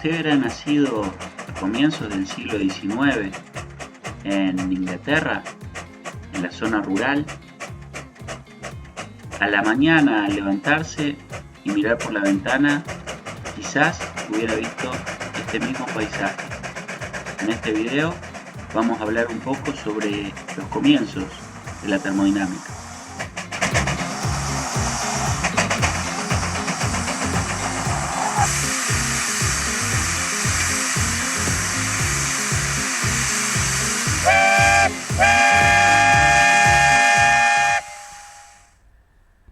usted habrá nacido a comienzos del siglo XIX en Inglaterra, en la zona rural, a la mañana al levantarse y mirar por la ventana, quizás hubiera visto este mismo paisaje. En este video vamos a hablar un poco sobre los comienzos de la termodinámica.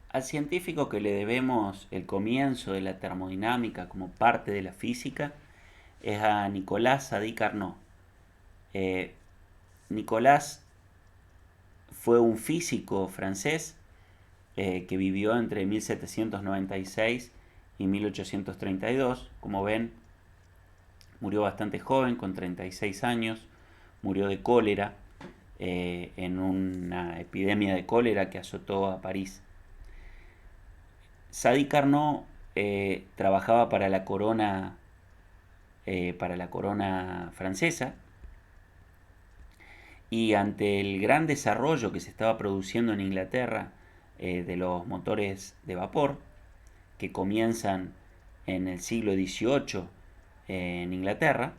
Al científico que le debemos el comienzo de la termodinámica como parte de la física es a Nicolas Sadi-Carnot. Nicolas fue un físico francés que vivió entre 1796 y 1832. Como ven, murió bastante joven, con 36 años, murió de cólera en una epidemia de cólera que azotó a París. Sadi-Carnot trabajaba para la corona francesa, y ante el gran desarrollo que se estaba produciendo en Inglaterra de los motores de vapor, que comienzan en el siglo XVIII en Inglaterra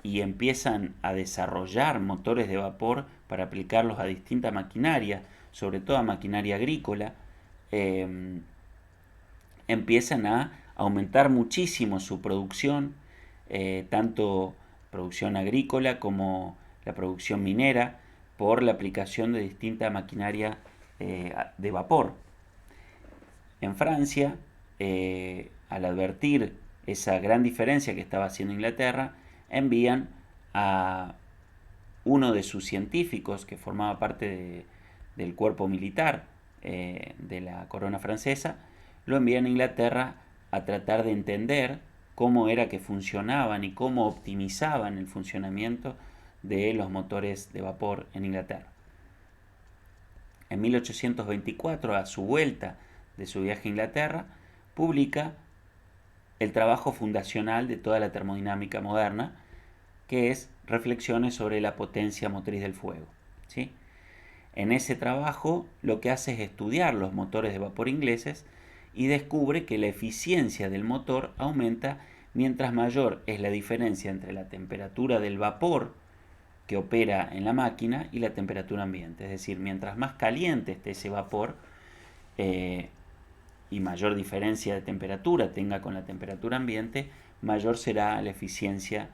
y empiezan a desarrollar motores de vapor para aplicarlos a distinta maquinaria, sobre todo a maquinaria agrícola, empiezan a aumentar muchísimo su producción, tanto producción agrícola como la producción minera, por la aplicación de distinta maquinaria de vapor. En Francia, al advertir esa gran diferencia que estaba haciendo Inglaterra, envían a uno de sus científicos que formaba parte del cuerpo militar de la corona francesa, lo envían a Inglaterra a tratar de entender cómo era que funcionaban y cómo optimizaban el funcionamiento de los motores de vapor en Inglaterra. En 1824, a su vuelta de su viaje a Inglaterra, publica el trabajo fundacional de toda la termodinámica moderna, que es Reflexiones sobre la potencia motriz del fuego. ¿Sí? En ese trabajo lo que hace es estudiar los motores de vapor ingleses y descubre que la eficiencia del motor aumenta mientras mayor es la diferencia entre la temperatura del vapor que opera en la máquina y la temperatura ambiente. Es decir, mientras más caliente esté ese vapor y mayor diferencia de temperatura tenga con la temperatura ambiente, mayor será la eficiencia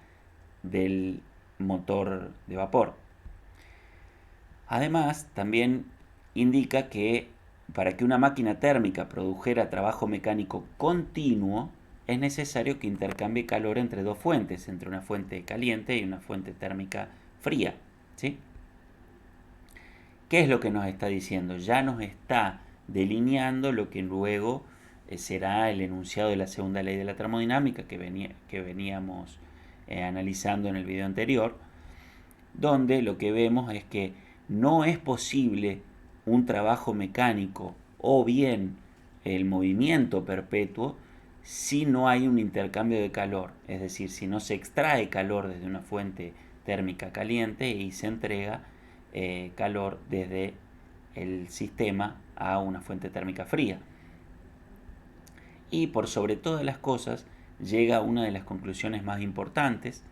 del motor de vapor. Además, también indica que para que una máquina térmica produjera trabajo mecánico continuo, es necesario que intercambie calor entre dos fuentes, entre una fuente caliente y una fuente térmica fría. ¿Sí? ¿Qué es lo que nos está diciendo? Ya nos está delineando lo que luego será el enunciado de la segunda ley de la termodinámica que veníamos analizando en el video anterior, donde lo que vemos es que no es posible un trabajo mecánico o bien el movimiento perpetuo si no hay un intercambio de calor, es decir, si no se extrae calor desde una fuente térmica caliente y se entrega calor desde el sistema a una fuente térmica fría. Y por sobre todas las cosas llega a una de las conclusiones más importantes,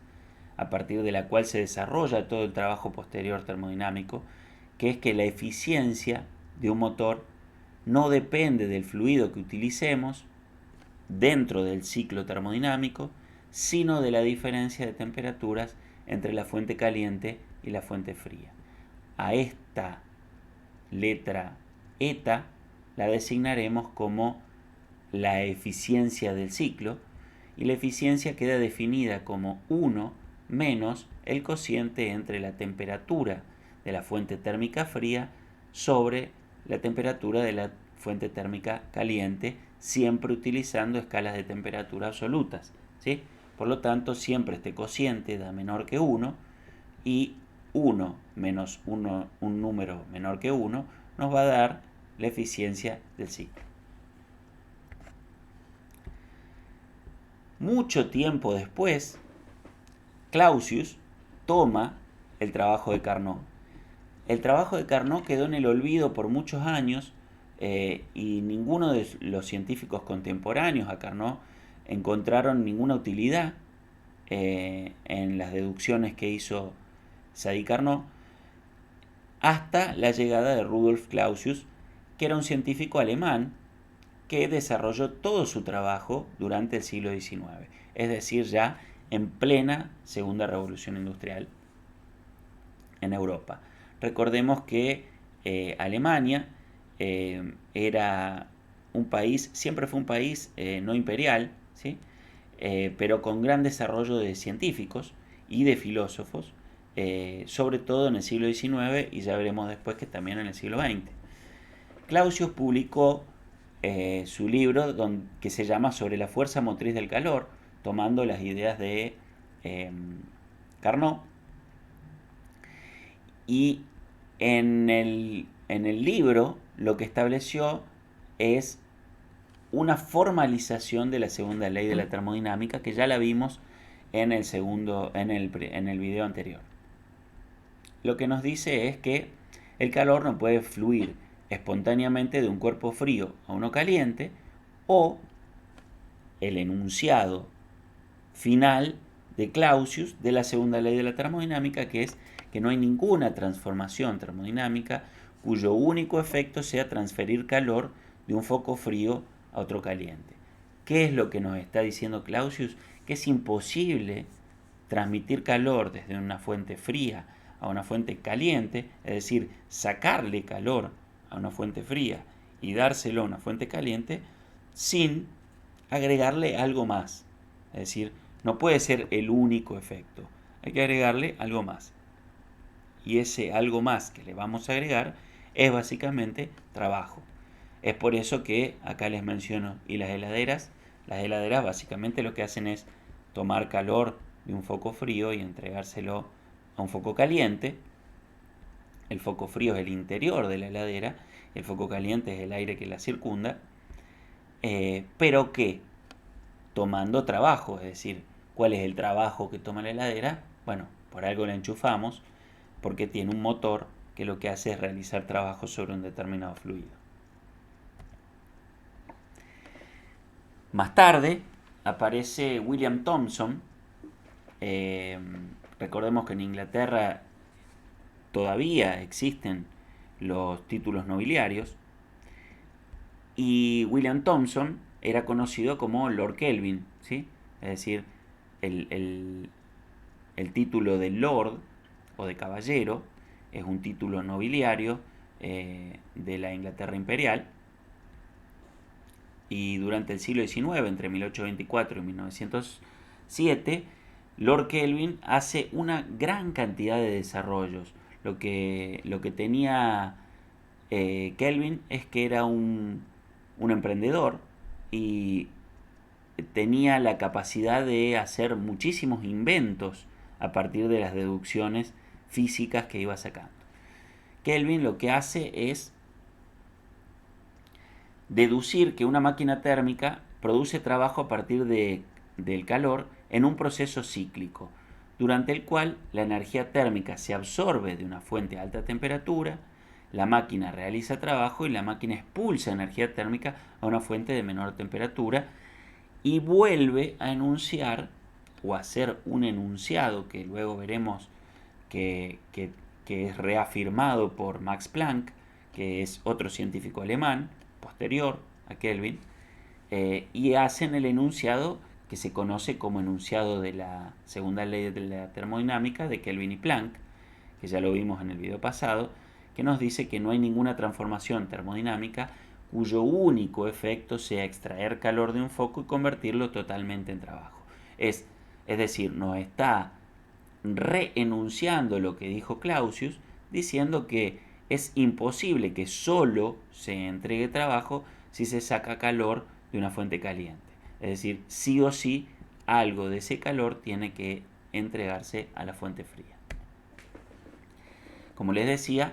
a partir de la cual se desarrolla todo el trabajo posterior termodinámico, que es que la eficiencia de un motor no depende del fluido que utilicemos dentro del ciclo termodinámico, sino de la diferencia de temperaturas entre la fuente caliente y la fuente fría. A esta letra eta la designaremos como la eficiencia del ciclo, y la eficiencia queda definida como 1 menos el cociente entre la temperatura de la fuente térmica fría sobre la temperatura de la fuente térmica caliente, siempre utilizando escalas de temperatura absolutas. ¿Sí? Por lo tanto, siempre este cociente da menor que 1, y 1 menos un número menor que 1 nos va a dar la eficiencia del ciclo. Mucho tiempo después, Clausius toma el trabajo de Carnot. El trabajo de Carnot quedó en el olvido por muchos años y ninguno de los científicos contemporáneos a Carnot encontraron ninguna utilidad en las deducciones que hizo Sadi Carnot hasta la llegada de Rudolf Clausius, que era un científico alemán que desarrolló todo su trabajo durante el siglo XIX, es decir, ya en plena Segunda Revolución Industrial en Europa. Recordemos que Alemania era un país, siempre fue un país no imperial, ¿sí? Pero con gran desarrollo de científicos y de filósofos, sobre todo en el siglo XIX y ya veremos después que también en el siglo XX. Clausius publicó su libro que se llama Sobre la fuerza motriz del calor, tomando las ideas de Carnot. Y en el libro lo que estableció es una formalización de la segunda ley de la termodinámica, que ya la vimos en el video anterior. Lo que nos dice es que el calor no puede fluir espontáneamente de un cuerpo frío a uno caliente, o el enunciado final de Clausius de la segunda ley de la termodinámica, que es que no hay ninguna transformación termodinámica cuyo único efecto sea transferir calor de un foco frío a otro caliente. ¿Qué es lo que nos está diciendo Clausius? Que es imposible transmitir calor desde una fuente fría a una fuente caliente, es decir, sacarle calor a una fuente fría y dárselo a una fuente caliente sin agregarle algo más. Es decir, no puede ser el único efecto, hay que agregarle algo más. Y ese algo más que le vamos a agregar es básicamente trabajo. Es por eso que acá les menciono, y las heladeras básicamente lo que hacen es tomar calor de un foco frío y entregárselo a un foco caliente. El foco frío es el interior de la heladera, el foco caliente es el aire que la circunda, pero que tomando trabajo, es decir, ¿cuál es el trabajo que toma la heladera? Bueno, por algo la enchufamos, porque tiene un motor que lo que hace es realizar trabajo sobre un determinado fluido. Más tarde aparece William Thomson. Recordemos que en Inglaterra todavía existen los títulos nobiliarios, y William Thomson era conocido como Lord Kelvin, ¿sí? Es decir, el título de Lord o de caballero es un título nobiliario de la Inglaterra imperial, y durante el siglo XIX, entre 1824 y 1907, Lord Kelvin hace una gran cantidad de desarrollos. Lo que tenía Kelvin es que era un emprendedor y tenía la capacidad de hacer muchísimos inventos a partir de las deducciones físicas que iba sacando. Kelvin lo que hace es deducir que una máquina térmica produce trabajo a partir del calor en un proceso cíclico, durante el cual la energía térmica se absorbe de una fuente a alta temperatura, la máquina realiza trabajo y la máquina expulsa energía térmica a una fuente de menor temperatura y vuelve a enunciar o hacer un enunciado que luego veremos que es reafirmado por Max Planck, que es otro científico alemán posterior a Kelvin, y hacen el enunciado que se conoce como enunciado de la segunda ley de la termodinámica de Kelvin y Planck, que ya lo vimos en el video pasado, que nos dice que no hay ninguna transformación termodinámica cuyo único efecto sea extraer calor de un foco y convertirlo totalmente en trabajo. Es decir, nos está reenunciando lo que dijo Clausius, diciendo que es imposible que solo se entregue trabajo si se saca calor de una fuente caliente. Es decir, sí o sí, algo de ese calor tiene que entregarse a la fuente fría. Como les decía,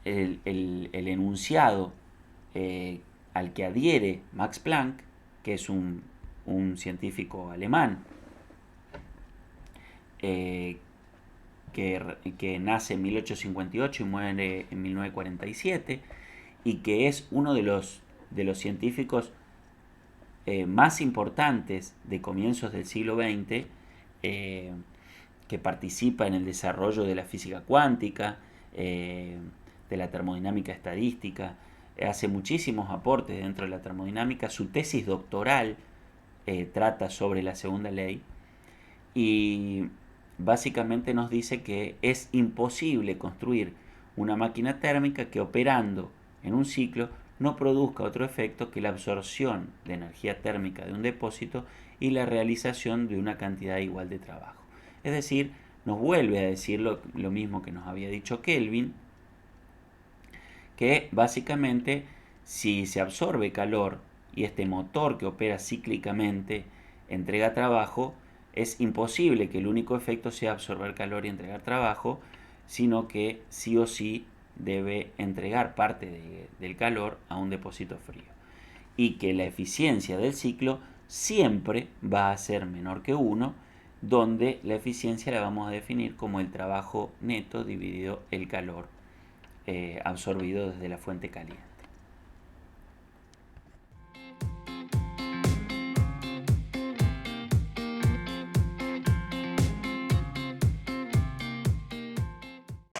el enunciado al que adhiere Max Planck, que es un un científico alemán que nace en 1858 y muere en 1947, y que es uno de los científicos más importantes de comienzos del siglo XX, que participa en el desarrollo de la física cuántica, de la termodinámica estadística, hace muchísimos aportes dentro de la termodinámica. Su tesis doctoral trata sobre la segunda ley y básicamente nos dice que es imposible construir una máquina térmica que, operando en un ciclo, no produzca otro efecto que la absorción de energía térmica de un depósito y la realización de una cantidad igual de trabajo. Es decir, nos vuelve a decir lo mismo que nos había dicho Kelvin, que básicamente si se absorbe calor y este motor que opera cíclicamente entrega trabajo, es imposible que el único efecto sea absorber calor y entregar trabajo, sino que sí o sí debe entregar parte del calor a un depósito frío. Y que la eficiencia del ciclo siempre va a ser menor que 1, donde la eficiencia la vamos a definir como el trabajo neto dividido el calor absorbido desde la fuente cálida.